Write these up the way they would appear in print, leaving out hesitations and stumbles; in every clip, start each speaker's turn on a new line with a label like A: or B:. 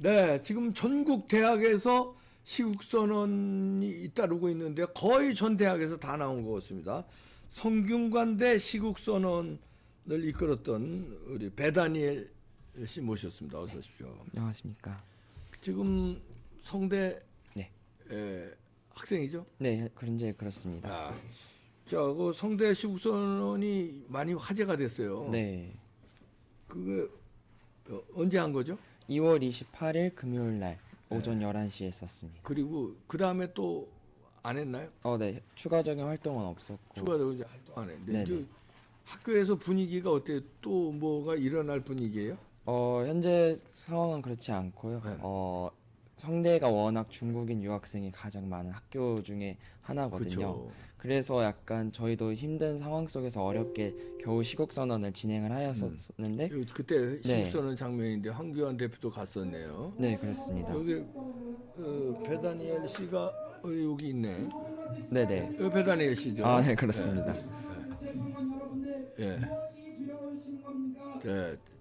A: 네, 지금 전국 대학에서 시국선언이 잇따르고 있는데 거의 전 대학에서 다 나온 것 같습니다. 성균관대 시국선언을 이끌었던 우리 배다니엘 씨 모셨습니다. 어서 오십시오.
B: 안녕하십니까.
A: 지금 성대
B: 네.
A: 학생이죠?
B: 네, 현재 그렇습니다.
A: 아, 자, 그 성대 시국선언이 많이 화제가 됐어요.
B: 네.
A: 그게 언제 한 거죠?
B: 2월 28일 금요일 날 오전 11시에 했었습니다.
A: 그리고 그 다음에 또 안 했나요?
B: 네. 추가적인 활동은 없었고.
A: 추가적으로 이제 활동 안 했는데
B: 네네.
A: 이제 학교에서 분위기가 어때요? 또 뭐가 일어날 분위기예요?
B: 현재 상황은 그렇지 않고요.
A: 네.
B: 성대가 워낙 중국인 유학생이 가장 많은 학교 중에 하나거든요.
A: 그렇죠.
B: 그래서 약간 저희도 힘든 상황 속에서 어렵게 겨우 시국선언을 진행을 하였었는데,
A: 그때 시국선언 장면인데 황교안 대표도 갔었네요.
B: 네, 그렇습니다.
A: 여기 배다니엘 씨가 여기 있네.
B: 네네.
A: 여기 배다니엘 씨죠?
B: 네, 그렇습니다.
A: 예.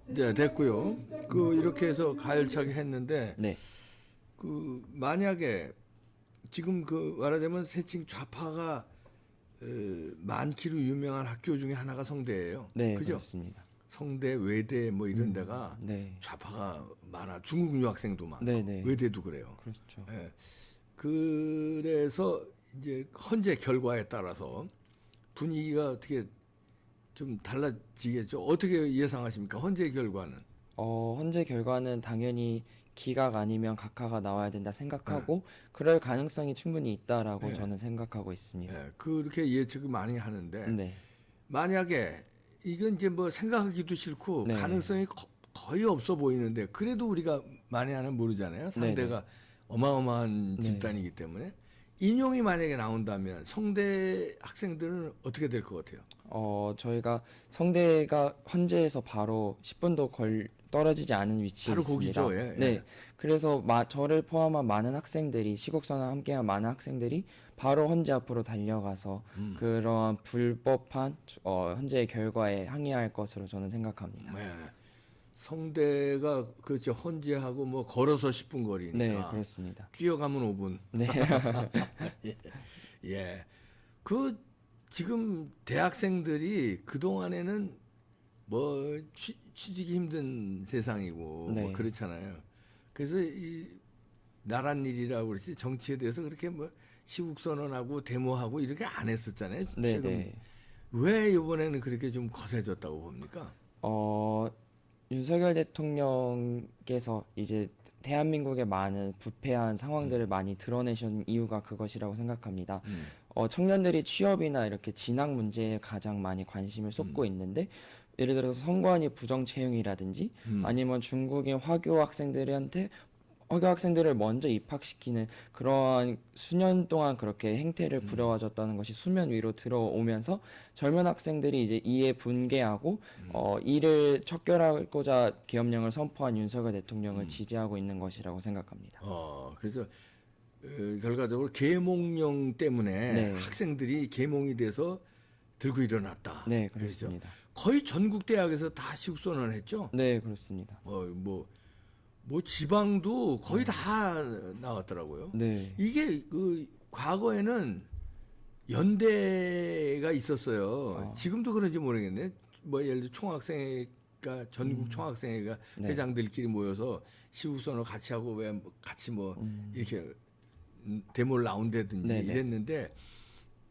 A: 네, 됐고요. 그 이렇게 해서 가열차게 했는데
B: 네.
A: 그 만약에 지금 그 말하자면 세칭 좌파가 많기로 유명한 학교 중에 하나가 성대예요.
B: 네,
A: 그죠?
B: 그렇습니다.
A: 성대, 외대 뭐 이런 데가
B: 네.
A: 좌파가 많아. 중국 유학생도 많고
B: 네, 네.
A: 외대도 그래요.
B: 그렇죠.
A: 예. 그래서 이제 헌재 결과에 따라서 분위기가 어떻게 좀 달라지겠죠? 어떻게 예상하십니까? 헌재 결과는?
B: 현재 결과는 당연히 기각 아니면 각하가 나와야 된다 생각하고
A: 네.
B: 그럴 가능성이 충분히 있다라고
A: 네.
B: 저는 생각하고 있습니다.
A: 예, 그렇게 예측을 많이 하는데
B: 네.
A: 만약에 이건 이제 뭐 생각하기도 싫고
B: 네.
A: 가능성이 거의 없어 보이는데 그래도 우리가 만에 하나 모르잖아요. 상대가 어마어마한
B: 네.
A: 집단이기 때문에 인용이 만약에 나온다면 성대 학생들은 어떻게 될 것 같아요?
B: 저희가 성대가 헌재에서 바로 10분도 떨어지지 않은 위치에
A: 바로
B: 있습니다.
A: 거기죠. 예,
B: 네.
A: 예.
B: 그래서 저를 포함한 많은 학생들이 시국선언 함께한 많은 학생들이 바로 헌재 앞으로 달려가서 그러한 불법한 헌재의 결과에 항의할 것으로 저는 생각합니다.
A: 네. 성대가 그렇죠. 헌재하고 뭐 걸어서 10분 거리니까.
B: 네, 그렇습니다.
A: 뛰어가면 5분.
B: 네.
A: 예. 그 지금 대학생들이 그 동안에는 뭐 취직이 힘든 세상이고
B: 네.
A: 뭐 그렇잖아요. 그래서 이 나란 일이라고 그러지 정치에 대해서 그렇게 뭐 시국 선언하고 데모하고 이렇게 안 했었잖아요.
B: 네,
A: 지금
B: 네.
A: 왜 이번에는 그렇게 좀 거세졌다고 봅니까?
B: 윤석열 대통령께서 이제 대한민국의 많은 부패한 상황들을 많이 드러내신 이유가 그것이라고 생각합니다. 청년들이 취업이나 이렇게 진학 문제에 가장 많이 관심을 쏟고 있는데, 예를 들어서 선관위 부정 채용이라든지 아니면 중국인 화교 학생들을 먼저 입학시키는 그러한 수년 동안 그렇게 행태를 부려와줬다는 것이 수면 위로 들어오면서 젊은 학생들이 이제 이에 분개하고 이를 척결하고자 계엄령을 선포한 윤석열 대통령을 지지하고 있는 것이라고 생각합니다.
A: 그래서 결과적으로 계몽령 때문에
B: 네.
A: 학생들이 계몽이 돼서 들고 일어났다.
B: 네,
A: 그렇죠?
B: 그렇습니다.
A: 거의 전국 대학에서 다 시국선언을 했죠.
B: 네, 그렇습니다.
A: 뭐 지방도 거의 다 나왔더라고요.
B: 네.
A: 이게 그 과거에는 연대가 있었어요. 지금도 그런지 모르겠네. 뭐 예를 들어 총학생회가 전국 총학생회가
B: 네.
A: 회장들끼리 모여서 시국선언 같이 하고 왜 같이 뭐 이렇게 데모를 나온다든지
B: 네네.
A: 이랬는데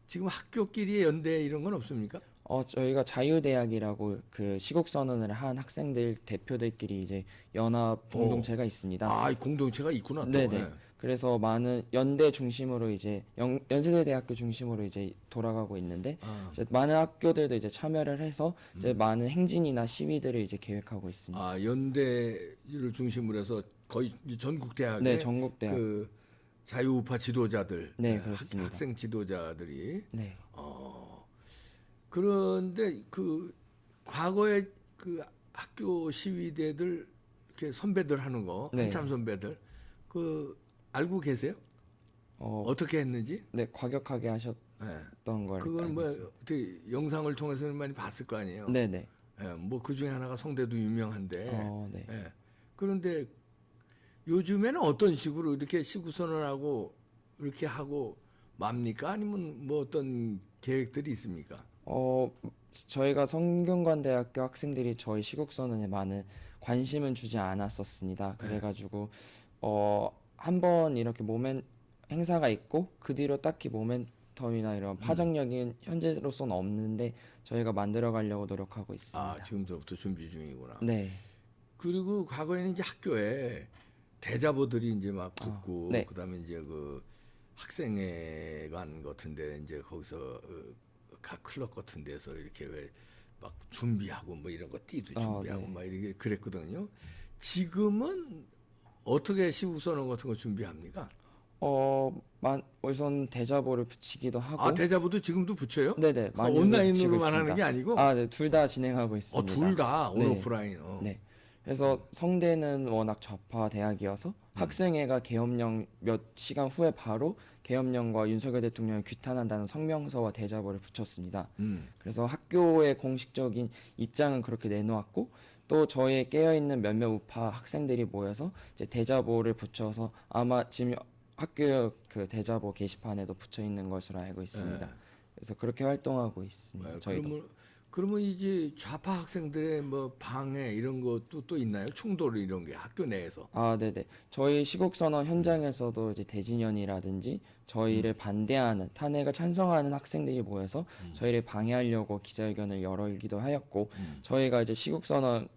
A: 지금 학교끼리의 연대 이런 건 없습니까?
B: 저희가 자유대학이라고 그 시국선언을 한 학생들 대표들끼리 이제 연합 공동체가 있습니다.
A: 아, 이 공동체가 있구나. 또.
B: 네네.
A: 네.
B: 그래서 많은 연대 중심으로 이제 연세대 대학교 중심으로 이제 돌아가고 있는데 이제 많은 학교들도 이제 참여를 해서 이제 많은 행진이나 시위들을 이제 계획하고 있습니다.
A: 아, 연대를 중심으로 해서 거의 전국 대학의
B: 네, 전국 대학.
A: 그 자유우파 지도자들,
B: 네, 그렇습니다.
A: 학생 지도자들이
B: 네.
A: 그런데 그 과거에 그 학교 시위대들 이렇게 선배들 하는 거
B: 네.
A: 한참 선배들 그 알고 계세요? 어떻게 했는지?
B: 네, 과격하게 하셨던
A: 네.
B: 걸
A: 그건
B: 알고
A: 뭐
B: 있습니다.
A: 어떻게 영상을 통해서는 많이 봤을 거 아니에요.
B: 네네.
A: 뭐 그 중에 하나가 성대도 유명한데.
B: 네.
A: 예. 그런데 요즘에는 어떤 식으로 이렇게 시국 선언하고 이렇게 하고 맙니까? 아니면 뭐 어떤 계획들이 있습니까?
B: 저희가 성균관대학교 학생들이 저희 시국선언에 많은 관심은 주지 않았었습니다. 그래가지고 한 번 이렇게 행사가 있고 그 뒤로 딱히 모멘텀이나 이런 파장력이 현재로서는 없는데 저희가 만들어 가려고 노력하고 있습니다.
A: 아, 지금부터 준비 중이구나.
B: 네,
A: 그리고 과거에는 이제 학교에 대자보들이 이제 막 붙고
B: 네.
A: 그다음에 이제 그 학생회관 같은데 이제 거기서 각 클럽 같은 데서 이렇게 왜 막 준비하고 뭐 이런 거 띠도 준비하고
B: 네.
A: 막 이렇게 그랬거든요. 지금은 어떻게 시국선언 같은 거 준비합니까?
B: 우선 대자보를 붙이기도 하고,
A: 아, 대자보도 지금도 붙여요?
B: 네네,
A: 아,
B: 많이들 붙이고
A: 온라인으로만 하는
B: 있습니다.
A: 게 아니고?
B: 네, 둘 다 진행하고 있습니다.
A: 둘 다 온
B: 네.
A: 오프라인.
B: 네. 그래서 성대는 워낙 좌파 대학이어서 학생회가 계엄령 몇 시간 후에 바로 계엄령과 윤석열 대통령을 규탄한다는 성명서와 대자보를 붙였습니다. 그래서 학교의 공식적인 입장은 그렇게 내놓았고 또 저희의 깨어있는 몇몇 우파 학생들이 모여서 이제 대자보를 붙여서 아마 지금 학교 그 대자보 게시판에도 붙여 있는 것으로 알고 있습니다.
A: 네.
B: 그래서 그렇게 활동하고 있습니다.
A: 네,
B: 저희도.
A: 그러면 이제 좌파 학생들의 뭐 방해 이런 것도 또 있나요? 충돌 이런 게 학교 내에서.
B: 네네. 저희 시국선언 현장에서도 이제 대진연이라든지 저희를 반대하는 탄핵을 찬성하는 학생들이 모여서 저희를 방해하려고 기자회견을 열기도 하였고 저희가 이제 시국선언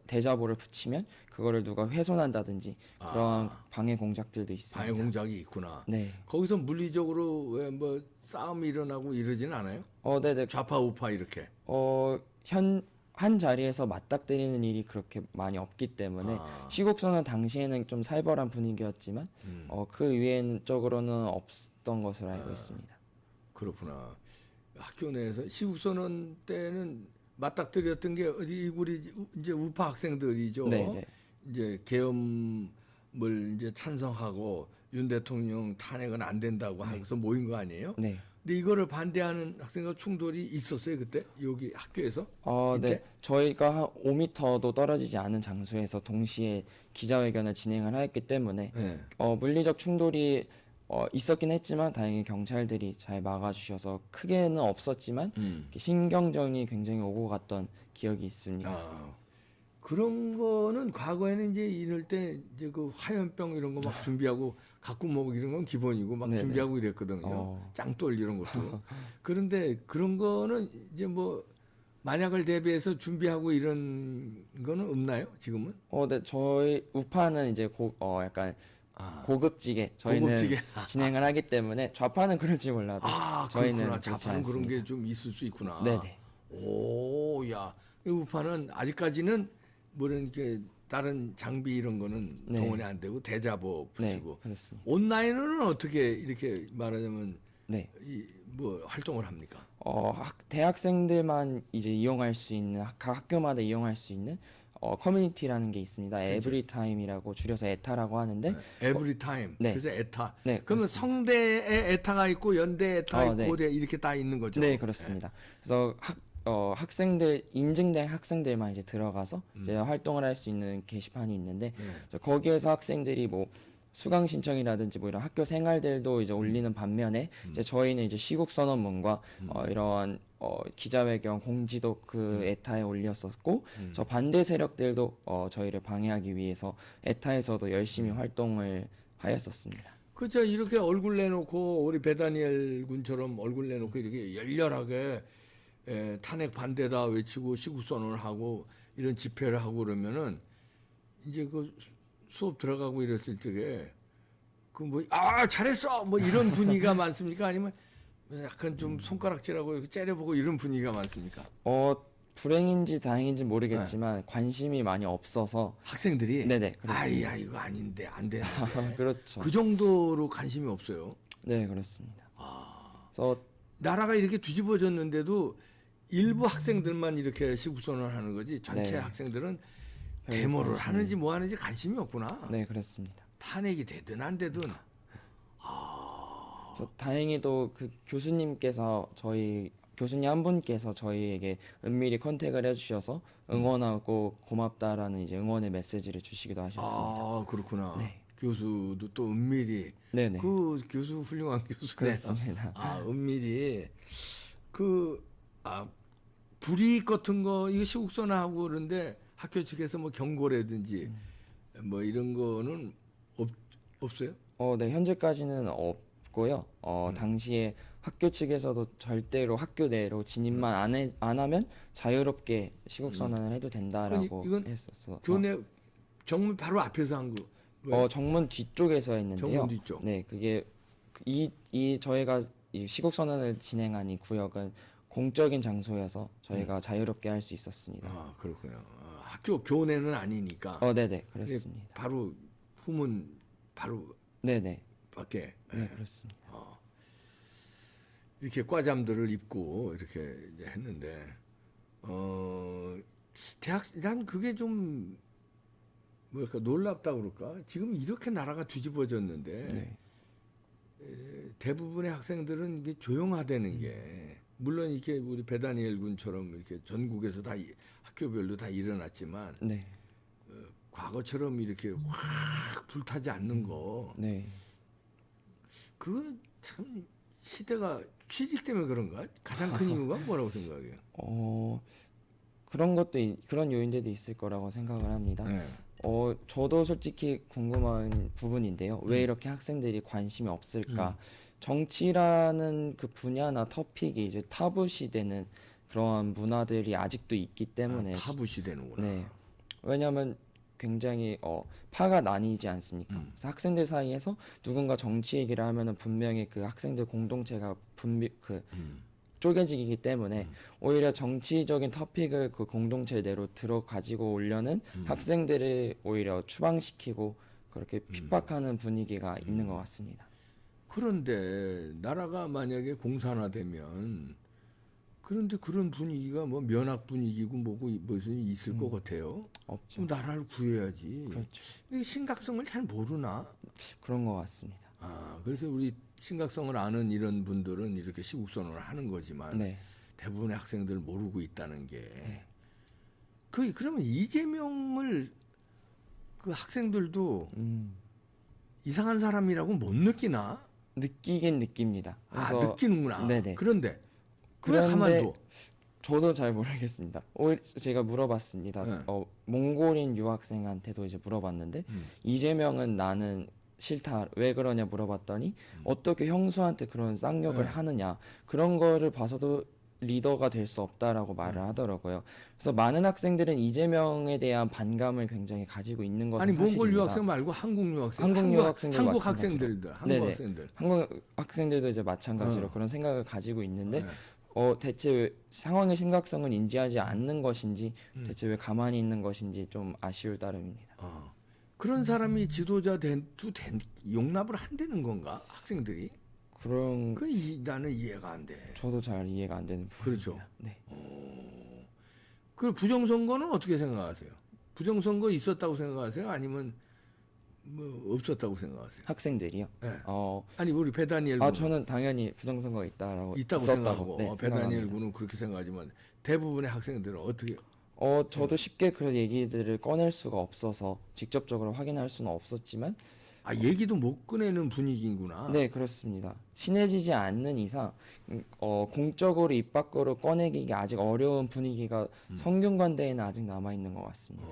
B: 대자보를 붙이면 그거를 누가 훼손한다든지 그런 방해 공작들도 있습니다.
A: 방해 공작이 있구나.
B: 네.
A: 거기서 물리적으로 왜 뭐 싸움이 일어나고 이러지는 않아요?
B: 네네.
A: 좌파 우파 이렇게.
B: 한 자리에서 맞닥뜨리는 일이 그렇게 많이 없기 때문에 시국선언 당시에는 좀 살벌한 분위기였지만 그 이외에는 쪽으로는 없었던 것으로 알고 있습니다.
A: 그렇구나. 학교 내에서 시국선언 때는 맞닥뜨렸던 게 어디 우리 이제 우파 학생들이죠.
B: 네네.
A: 이제 계엄을 이제 찬성하고 윤 대통령 탄핵은 안 된다고 하고서 모인 거 아니에요?
B: 네.
A: 근데 이거를 반대하는 학생과 충돌이 있었어요 그때 여기 학교에서?
B: 네. 저희가 한 5m도 떨어지지 않은 장소에서 동시에 기자회견을 진행을 하였기 때문에
A: 네.
B: 물리적 충돌이 있었긴 했지만 다행히 경찰들이 잘 막아주셔서 크게는 없었지만 이렇게 신경전이 굉장히 오고 갔던 기억이 있습니다.
A: 그런 거는 과거에는 이제 이럴 때 이제 그 화염병 이런 거 막 준비하고 갖고 먹고 이런 건 기본이고 막
B: 네네.
A: 준비하고 이랬거든요. 짱돌 이런 것도. 그런데 그런 거는 이제 뭐 만약을 대비해서 준비하고 이런 거는 없나요? 지금은?
B: 네. 저희 우파는 이제 약간 고급지게 저희는
A: 고급지게.
B: 진행을 하기 때문에 좌파는 그럴지 몰라도 저희는
A: 그렇구나.
B: 그렇지
A: 좌파는 그런
B: 않습니다.
A: 게 좀 있을 수 있구나.
B: 네네.
A: 오, 야. 이 우파는 아직까지는 뭐는 이렇게 다른 장비 이런 거는
B: 네.
A: 동원이 안 되고 대자보
B: 네,
A: 붙이고
B: 그렇습니다.
A: 온라인으로는 어떻게 이렇게 말하자면
B: 네.
A: 뭐 활동을 합니까?
B: 대학생들만 이제 이용할 수 있는 각 학교마다 이용할 수 있는 커뮤니티라는 게 있습니다.
A: 그렇죠.
B: 에브리타임이라고 줄여서 에타라고 하는데
A: 에브리 타임.
B: 네.
A: 그래서 에타.
B: 네,
A: 그러면
B: 그렇습니다.
A: 성대에 에타가 있고 연대 에타 있고
B: 네.
A: 고대 이렇게 다 있는 거죠.
B: 네, 그렇습니다. 그래서 학생들 인증된 학생들만 이제 들어가서 이제 활동을 할 수 있는 게시판이 있는데 거기에서 학생들이 뭐 수강 신청이라든지 뭐 이런 학교 생활들도 이제 올리는 반면에 이제 저희는 이제 시국 선언문과 이런 기자회견 공지도 그 에타에 올렸었고 저 반대 세력들도 저희를 방해하기 위해서 에타에서도 열심히 활동을 하였었습니다.
A: 그렇죠. 이렇게 얼굴 내놓고 우리 배다니엘 군처럼 얼굴 내놓고 이렇게 열렬하게 탄핵 반대다 외치고 시국 선언을 하고 이런 집회를 하고 그러면은 이제 그 수업 들어가고 이랬을 적에 그 뭐 잘했어 뭐 이런 분위기가 많습니까? 아니면 약간 좀 손가락질하고 이렇게 째려보고 이런 분위기가 많습니까?
B: 불행인지 다행인지 모르겠지만 관심이 많이 없어서
A: 학생들이
B: 네네, 그렇습니다.
A: 아이야 이거 아닌데 안 되는데
B: 그렇죠.
A: 그 정도로 관심이 없어요.
B: 네, 그렇습니다. 그래서
A: 나라가 이렇게 뒤집어졌는데도 일부 학생들만 이렇게 시국선언을 하는 거지 전체
B: 네.
A: 학생들은
B: 별
A: 데모를
B: 관심이-
A: 하는지 뭐 하는지 관심이 없구나.
B: 네, 그렇습니다.
A: 탄핵이 되든 안 되든
B: 다행히도 그 교수님께서 저희 교수님 한 분께서 저희에게 은밀히 컨택을 해주셔서 응원하고 고맙다라는 이제 응원의 메시지를 주시기도 하셨습니다.
A: 아, 그렇구나.
B: 네.
A: 교수도 또 은밀히
B: 네네.
A: 그 교수 훌륭한 교수네요.
B: 그렇습니다.
A: 아, 은밀히 불이익 같은 거 이거 시국선하고 그런데 학교 측에서 뭐 경고라든지 뭐 이런 거는 없어요?
B: 네, 현재까지는 없고요. 당시에 학교 측에서도 절대로 학교 내로 진입만 안 하면 자유롭게 시국 선언을 해도 된다라고
A: 이건
B: 했었어.
A: 교내 정문 바로 앞에서 한 거.
B: 정문 뒤쪽에서 했는데요.
A: 정문 뒤쪽.
B: 네, 그게 저희가 이 시국 선언을 진행한 이 구역은 공적인 장소여서 저희가 자유롭게 할 수 있었습니다.
A: 아, 그렇군요. 학교 교내는 아니니까.
B: 네네, 그렇습니다.
A: 바로 후문 바로
B: 네네,
A: 밖에.
B: 네, 그렇습니다.
A: 이렇게 과잠들을 입고 이렇게 이제 했는데 난 그게 좀 뭐랄까 놀랍다 그럴까? 지금 이렇게 나라가 뒤집어졌는데
B: 네,
A: 대부분의 학생들은 이게 조용하다는 게 물론 이렇게 우리 배다니엘 군처럼 이렇게 전국에서 다 학교별로 다 일어났지만
B: 네,
A: 과거처럼 이렇게 확 불타지 않는 거
B: 네.
A: 그거 참 시대가 취직 때문에 그런가? 가장 큰 이유가 뭐라고 생각해요?
B: 그런 요인들도 있을 거라고 생각을 합니다.
A: 네.
B: 저도 솔직히 궁금한 부분인데요. 왜 이렇게 학생들이 관심이 없을까? 정치라는 그 분야나 터픽이 이제 타부시되는 그러한 문화들이 아직도 있기 때문에
A: 타부시되는구나.
B: 네. 왜냐하면 굉장히 파가 나뉘지 않습니까? 그래서 학생들 사이에서 누군가 정치 얘기를 하면은 분명히 그 학생들 공동체가 쪼개지기 때문에 오히려 정치적인 터픽을 그 공동체 내로 들어 가지고 오려는 학생들을 오히려 추방시키고 그렇게 핍박하는 분위기가 있는 것 같습니다.
A: 그런데 나라가 만약에 공산화되면 그런데 그런 분위기가 뭐 면학 분위기고 뭐고 무슨 있을 것 같아요.
B: 없죠.
A: 그럼 나라를 구해야지.
B: 그렇죠.
A: 근데 심각성을 잘 모르나?
B: 그런 것 같습니다.
A: 그래서 우리 심각성을 아는 이런 분들은 이렇게 시국선언을 하는 거지만
B: 네.
A: 대부분의 학생들 모르고 있다는 게.
B: 네.
A: 그러면 이재명을 그 학생들도 이상한 사람이라고 못 느끼나?
B: 느끼긴 느낍니다. 그래서
A: 느끼는구나.
B: 네네.
A: 그런데 왜
B: 그런데
A: 가만둬?
B: 저도 잘 모르겠습니다. 오히려 제가 물어봤습니다.
A: 네.
B: 몽골인 유학생한테도 이제 물어봤는데 이재명은 나는 싫다. 왜 그러냐 물어봤더니 어떻게 형수한테 그런 쌍욕을
A: 네.
B: 하느냐. 그런 거를 봐서도 리더가 될 수 없다라고 말을 하더라고요. 그래서 많은 학생들은 이재명에 대한 반감을 굉장히 가지고 있는 것은
A: 아니
B: 사실입니다.
A: 몽골 유학생 말고 한국 유학생,
B: 한국 유학생들
A: 한국
B: 마찬가지로.
A: 학생들들, 한국
B: 네네.
A: 학생들.
B: 한국 학생들도 이제 마찬가지로 그런 생각을 가지고 있는데
A: 네.
B: 대체 왜 상황의 심각성을 인지하지 않는 것인지 대체 왜 가만히 있는 것인지 좀 아쉬울 따름입니다.
A: 그런 사람이 지도자 용납을 한다는 건가 학생들이?
B: 그런
A: 나는 이해가 안 돼.
B: 저도 잘 이해가 안 되는
A: 그렇죠.
B: 부분입니다. 네.
A: 그 부정선거는 어떻게 생각하세요? 부정선거 있었다고 생각하세요? 아니면 뭐 없었다고 생각하세요?
B: 학생들이요.
A: 네.
B: 어,
A: 아니 우리 배다니엘 군은
B: 저는 당연히 부정선거가 있다고
A: 있다고
B: 있었다고
A: 생각하고
B: 네,
A: 배다니엘
B: 생각합니다.
A: 군은 그렇게 생각하지만 대부분의 학생들은 어떻게?
B: 저도 쉽게 그런 얘기들을 꺼낼 수가 없어서 직접적으로 확인할 수는 없었지만
A: 얘기도 못 꺼내는 분위기구나.
B: 네, 그렇습니다. 친해지지 않는 이상 공적으로 입 밖으로 꺼내기가 아직 어려운 분위기가 성균관대에는 아직 남아 있는 것 같습니다.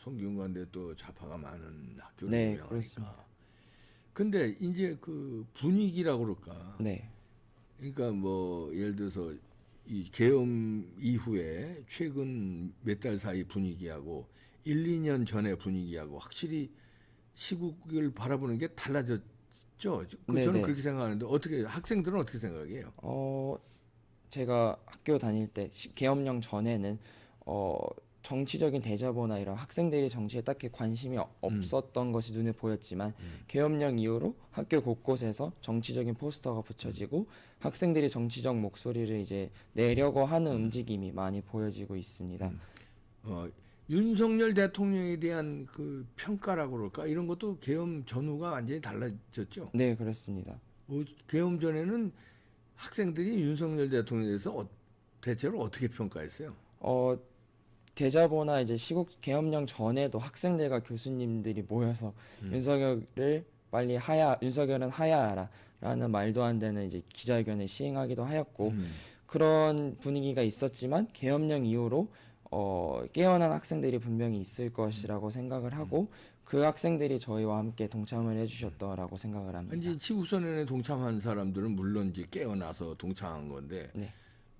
A: 성균관대 또 좌파가 많은 학교를
B: 네,
A: 운영하니까.
B: 그렇습니다.
A: 근데 이제 그 분위기라고 그럴까?
B: 네,
A: 그러니까 뭐 예를 들어서 이 계엄 이후에 최근 몇 달 사이 분위기하고 1, 2년 전의 분위기하고 확실히 시국을 바라보는 게 달라졌죠. 저는
B: 네네.
A: 그렇게 생각하는데 어떻게 학생들은 어떻게 생각해요?
B: 제가 학교 다닐 때 계엄령 전에는 정치적인 대자보나 이런 학생들이 정치에 딱히 관심이 없었던 것이 눈에 보였지만 계엄령 이후로 학교 곳곳에서 정치적인 포스터가 붙여지고 학생들이 정치적 목소리를 이제 내려고 하는 움직임이 많이 보여지고 있습니다.
A: 윤석열 대통령에 대한 그 평가라고 그럴까 이런 것도 계엄 전후가 완전히 달라졌죠.
B: 네, 그렇습니다.
A: 계엄 전에는 학생들이 윤석열 대통령에 대해서 대체로 어떻게 평가했어요?
B: 대자보나 이제 시국 계엄령 전에도 학생들과 교수님들이 모여서 윤석열을 빨리 윤석열은 하야하라라는 말도 안 되는 이제 기자회견을 시행하기도 하였고 그런 분위기가 있었지만 계엄령 이후로 깨어난 학생들이 분명히 있을 것이라고 생각을 하고 그 학생들이 저희와 함께 동참을 해주셨다라고 생각을 합니다.
A: 이제 시국선언에 동참한 사람들은 물론 이제 깨어나서 동참한 건데,
B: 네.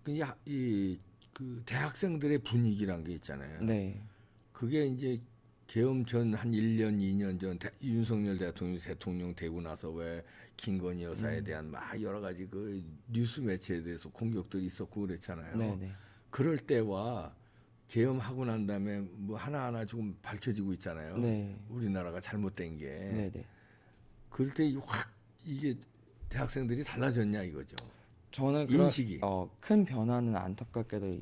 A: 그 대학생들의 분위기란 게 있잖아요.
B: 네.
A: 그게 이제 계엄 전 한 1년, 2년 전 윤석열 대통령 되고 나서 왜 김건희 여사에 대한 막 여러 가지 그 뉴스 매체에 대해서 공격들이 있었고 그랬잖아요.
B: 네네.
A: 그럴 때와 계엄하고 난 다음에 뭐 하나하나 조금 밝혀지고 있잖아요.
B: 네.
A: 우리나라가 잘못된 게.
B: 네네.
A: 그럴 때 확 이게 대학생들이 달라졌냐 이거죠.
B: 저는 그런
A: 인식이.
B: 큰 변화는 안타깝게도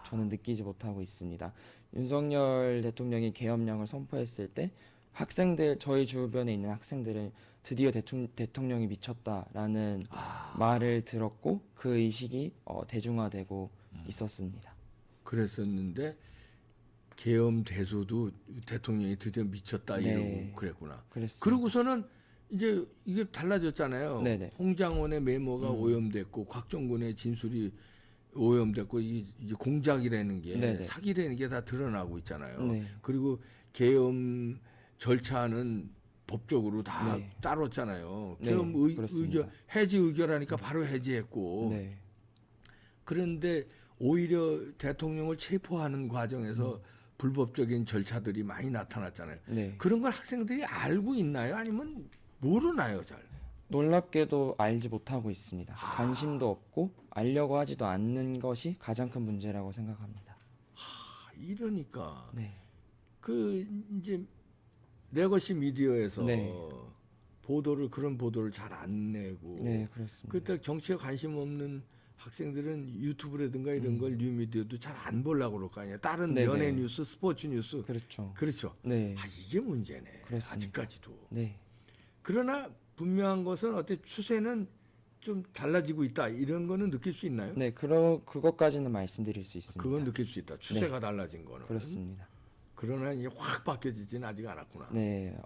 B: 저는 느끼지 못하고 있습니다. 윤석열 대통령이 계엄령을 선포했을 때 학생들 저희 주변에 있는 학생들은 드디어 대통령이 미쳤다라는 말을 들었고 그 의식이 대중화되고 있었습니다.
A: 그랬었는데 계엄 대소도 대통령이 드디어 미쳤다
B: 네.
A: 이러고 그랬구나.
B: 그랬습니다.
A: 그러고서는 이제 이게 달라졌잖아요.
B: 네네.
A: 홍장원의 메모가 오염됐고 곽정군의 진술이 오염됐고 이제 공작이라는 게
B: 네네.
A: 사기라는 게 다 드러나고 있잖아요.
B: 네.
A: 그리고 계엄 절차는 법적으로 다
B: 네.
A: 따랐잖아요.
B: 네,
A: 계엄
B: 그렇습니다.
A: 해지 의결하니까 바로 해지했고
B: 네.
A: 그런데 오히려 대통령을 체포하는 과정에서 불법적인 절차들이 많이 나타났잖아요.
B: 네.
A: 그런 걸 학생들이 알고 있나요? 아니면 모르나요, 잘?
B: 놀랍게도 알지 못하고 있습니다. 관심도 없고 알려고 하지도 않는 것이 가장 큰 문제라고 생각합니다.
A: 이러니까
B: 네.
A: 그 이제 레거시 미디어에서
B: 네.
A: 그런 보도를 잘 안 내고
B: 네, 그렇습니다.
A: 그때 정치에 관심 없는 학생들은 유튜브라든가 이런 걸 뉴미디어도 잘 안 보려고 그럴 거 아니에요. 다른
B: 네네.
A: 연예 뉴스, 스포츠 뉴스.
B: 그렇죠.
A: 그렇죠.
B: 네.
A: 이게 문제네.
B: 그렇습니다.
A: 아직까지도.
B: 네.
A: 그러나 분명한 것은 어때 추세는 좀 달라지고 있다. 이런 거는 느낄 수 있나요?
B: 네, 그것까지는 말씀드릴 수 있습니다.
A: 그건 느낄 수 있다. 추세가 달라진 거는.
B: 그렇습니다.
A: 그러나 이게 확 바뀌어지지는 아직 않았구나.
B: 네,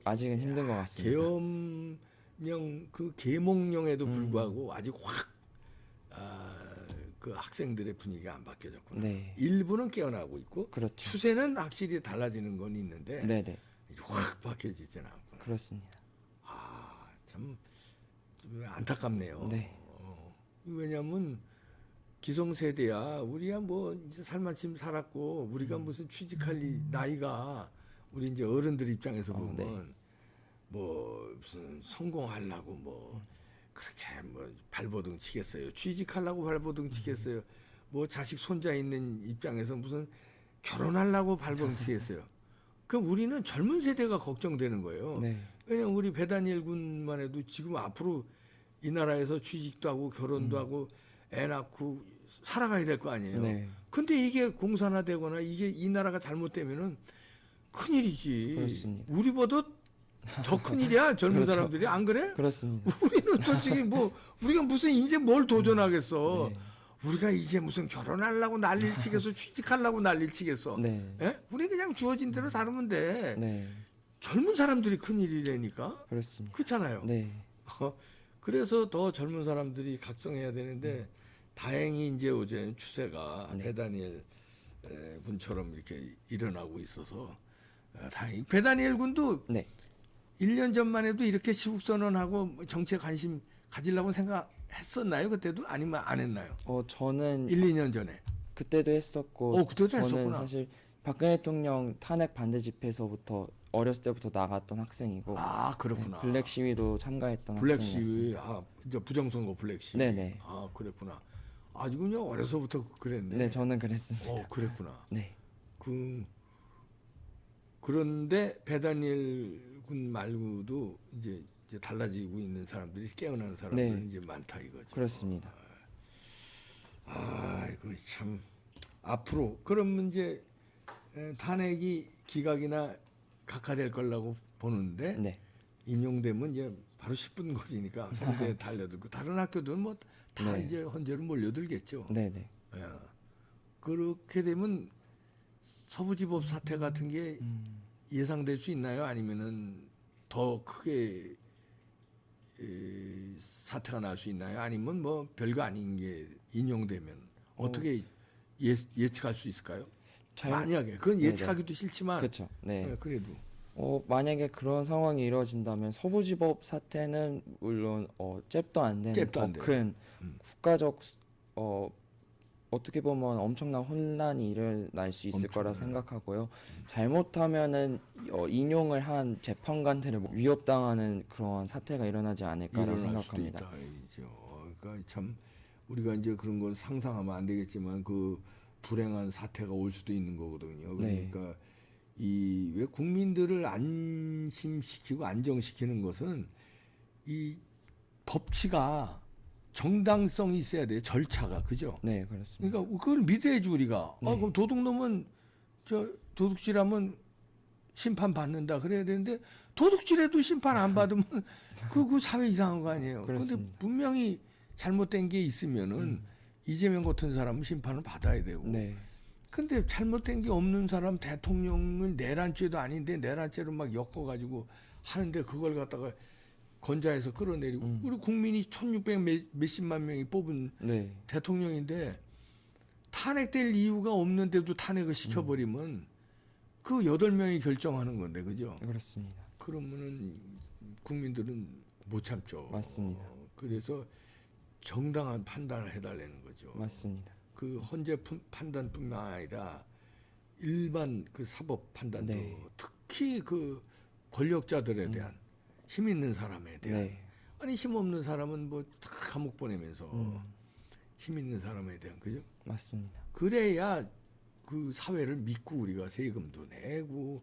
B: 아직은 힘든 것 같습니다.
A: 계엄령 그 계몽령에도 불구하고 아직 확 그 학생들의 분위기가 안 바뀌어졌구나.
B: 네.
A: 일부는 깨어나고 있고
B: 그렇죠.
A: 추세는 확실히 달라지는 건 있는데
B: 네, 네.
A: 이게 확 바뀌어지지는 않구나.
B: 그렇습니다.
A: 참 안타깝네요.
B: 네.
A: 왜냐하면 기성세대야 우리야 뭐 이제 살만큼 살았고 우리가 무슨 취직할 나이가 우리 이제 어른들 입장에서 보면
B: 네.
A: 뭐 무슨 성공하려고 뭐 그렇게 뭐 발버둥 치겠어요. 취직하려고 발버둥 치겠어요. 뭐 자식 손자 있는 입장에서 무슨 결혼하려고 발버둥 치겠어요. 그럼 우리는 젊은 세대가 걱정되는 거예요.
B: 네.
A: 왜냐면 우리 배다니엘 군만 해도 지금 앞으로 이 나라에서 취직도 하고 결혼도 하고 애 낳고 살아가야 될 거 아니에요.
B: 네.
A: 근데 이게 공산화되거나 이게 이 나라가 잘못되면은 큰일이지.
B: 그렇습니다.
A: 우리보다 더 큰일이야. 젊은
B: 그렇죠.
A: 사람들이 안 그래?
B: 그렇습니다.
A: 우리는 솔직히 뭐 우리가 무슨 이제 뭘 도전하겠어.
B: 네.
A: 우리가 이제 무슨 결혼하려고 난리를 치겠어. 취직하려고 난리를 치겠어.
B: 네.
A: 예? 우리 그냥 주어진 대로 살면 돼.
B: 네.
A: 젊은 사람들이 큰일이라니까.
B: 그렇습니다.
A: 그렇잖아요.
B: 네.
A: 그래서 더 젊은 사람들이 각성해야 되는데 다행히 이제 어제 추세가
B: 네.
A: 배다니엘 군처럼 이렇게 일어나고 있어서 다행히 배다니엘 군도
B: 네.
A: 1년 전만 해도 이렇게 시국선언하고 정치에 관심 가지려고 생각했었나요? 그때도 아니면 안 했나요?
B: 저는
A: 1, 2년 전에.
B: 그때도 했었고
A: 그때도
B: 저는
A: 했었구나.
B: 사실 박근혜 대통령 탄핵 반대 집회에서부터 어렸을 때부터 나갔던 학생이고
A: 그렇구나.
B: 블랙 시위도 참가했던
A: 블랙
B: 학생이었습니다.
A: 시위, 이제 부정선거 블랙 시위.
B: 네네.
A: 그랬구나. 아직은요 어려서부터 그랬네.
B: 네, 저는 그랬습니다.
A: 그랬구나.
B: 네.
A: 그런데 배다니엘 군 말고도 이제 달라지고 있는 사람들이 깨어나는 사람들이
B: 네.
A: 이제 많다 이거죠.
B: 그렇습니다.
A: 이거 참 앞으로 그러면 이제 탄핵이 기각이나 각하될 거라고 보는데
B: 네.
A: 인용되면 이제 바로 10분 거리니까 현대 달려들고 다른 학교들은 뭐 다
B: 네.
A: 이제 헌재로 몰려들겠죠.
B: 네네.
A: 예. 그렇게 되면 서부지법 사태 같은 게 예상될 수 있나요? 아니면은 더 크게 사태가 날 수 있나요? 아니면 뭐 별거 아닌 게 인용되면 어떻게 예측할 수 있을까요? 만약에 그건
B: 네네.
A: 예측하기도 싫지만
B: 그렇죠. 네.
A: 그래도
B: 만약에 그런 상황이 이루어진다면 서부지법 사태는 물론 잽도 안 되는
A: 잽도 안
B: 더
A: 돼요.
B: 큰 국가적 어떻게 보면 엄청난 혼란이 일어날 수 있을 거라 생각하고요. 잘못하면은 인용을 한 재판관들을 위협당하는 그런 사태가 일어나지 않을까라고
A: 일어날
B: 생각합니다.
A: 수도 있다. 그러니까 참 우리가 이제 그런 건 상상하면 안 되겠지만 그 불행한 사태가 올 수도 있는 거거든요.
B: 네.
A: 그러니까 이 왜 국민들을 안심시키고 안정시키는 것은 이 법치가 정당성이 있어야 돼요. 절차가 그죠?
B: 네, 그렇습니다.
A: 그러니까 그걸 믿어야지 우리가.
B: 네.
A: 그럼 도둑놈은 저 도둑질하면 심판 받는다 그래야 되는데 도둑질해도 심판 안 받으면 그 사회 이상한 거 아니에요. 그런데
B: 그렇습니다.
A: 분명히 잘못된 게 있으면은 이재명 같은 사람은 심판을 받아야 되고.
B: 네.
A: 근데 잘못된 게 없는 사람 대통령을 내란죄도 아닌데 내란죄로 막 엮어가지고 하는데 그걸 갖다가 건자해서 끌어내리고 우리 국민이 1600 몇십만 명이 뽑은
B: 네.
A: 대통령인데 탄핵될 이유가 없는데도 탄핵을 시켜버리면 그 8명이 결정하는 건데 그죠?
B: 그렇습니다.
A: 그러면은 국민들은 못 참죠.
B: 맞습니다.
A: 그래서 정당한 판단을 해달라는 거죠.
B: 맞습니다.
A: 그 헌재 판단뿐만 아니라 일반 그 사법 판단도
B: 네.
A: 특히 그 권력자들에 대한 힘 있는 사람에 대한
B: 네.
A: 아니 힘 없는 사람은 뭐 다 감옥 보내면서 힘 있는 사람에 대한 그죠?
B: 맞습니다.
A: 그래야 그 사회를 믿고 우리가 세금도 내고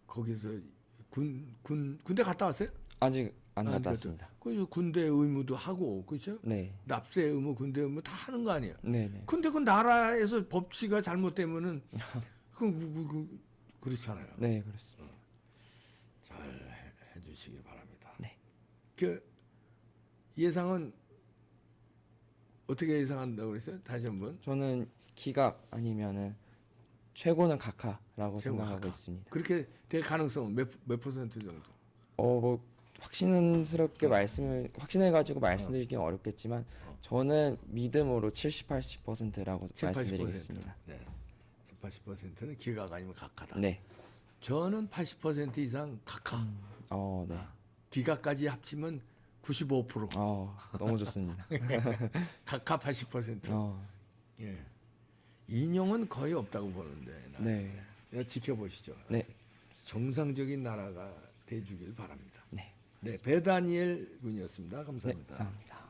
A: 거기서 군대 갔다 왔어요?
B: 아직 안
A: 아,
B: 갔다 왔습니다.
A: 그래서 군대 의무도 하고 그렇죠?
B: 네.
A: 납세 의무, 군대 의무 다 하는 거 아니에요?
B: 네, 네.
A: 근데 그 나라에서 법치가 잘못되면은 그렇잖아요.
B: 네, 그렇습니다.
A: 잘 해주시길 바랍니다.
B: 네.
A: 그 예상은 어떻게 예상한다고 그랬어요? 다시 한번.
B: 저는 기각 아니면은 최고는 각하라고
A: 최고
B: 생각하고
A: 각하.
B: 있습니다.
A: 그렇게 될 가능성은 몇 퍼센트 정도?
B: 뭐 확신스럽게 확신해가지고 말씀드리기는 어렵겠지만 저는 믿음으로 70, 80%라고
A: 70, 80%.
B: 말씀드리겠습니다.
A: 네. 80%는 기각 아니면 각하다.
B: 네.
A: 저는 80% 이상 각하.
B: 네.
A: 기각까지 합치면 95%.
B: 너무 좋습니다.
A: 각하 80%. 예. 인용은 거의 없다고 보는데. 나는.
B: 네.
A: 지켜보시죠.
B: 네.
A: 정상적인 나라가 돼주길 바랍니다.
B: 네.
A: 네, 배다니엘 군이었습니다. 감사합니다.
B: 네, 감사합니다.